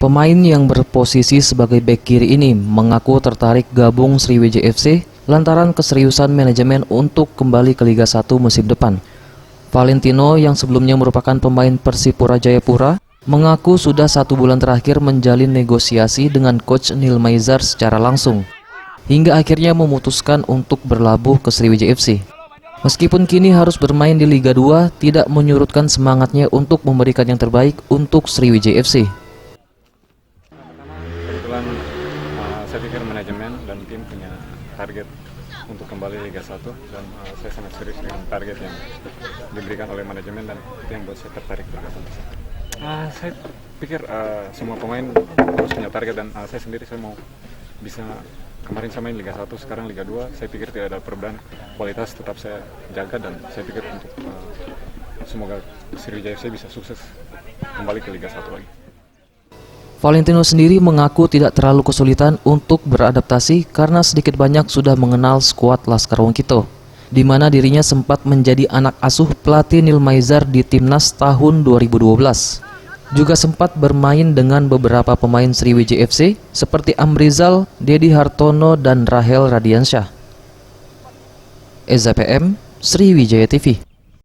Pemain yang berposisi sebagai bek kiri ini mengaku tertarik gabung Sriwijaya FC lantaran keseriusan manajemen untuk kembali ke Liga 1 musim depan. Valentino yang sebelumnya merupakan pemain Persipura Jayapura mengaku sudah 1 bulan terakhir menjalin negosiasi dengan coach Neil Maizar secara langsung, hingga akhirnya memutuskan untuk berlabuh ke Sriwijaya FC. Meskipun kini harus bermain di Liga 2, tidak menyurutkan semangatnya untuk memberikan yang terbaik untuk Sriwijaya FC. Kebetulan saya pikir manajemen dan tim punya target untuk kembali Liga 1 dan saya sangat serius dengan target yang diberikan oleh manajemen dan itu yang buat saya tertarik bergabung. Saya pikir semua pemain harus punya target dan saya sendiri saya mau bisa kemarin saya main Liga 1, sekarang Liga 2, saya pikir tidak ada perubahan, kualitas tetap saya jaga dan saya pikir untuk semoga Sriwijaya FC bisa sukses kembali ke Liga 1 lagi. Valentino sendiri mengaku tidak terlalu kesulitan untuk beradaptasi karena sedikit banyak sudah mengenal skuad Laskar Wongkito, di mana dirinya sempat menjadi anak asuh pelatih Neil Maizar di Timnas tahun 2012. Juga sempat bermain dengan beberapa pemain Sriwijaya FC seperti Amrizal, Dedi Hartono, dan Rahel Radiansyah. Eza PM, Sriwijaya TV.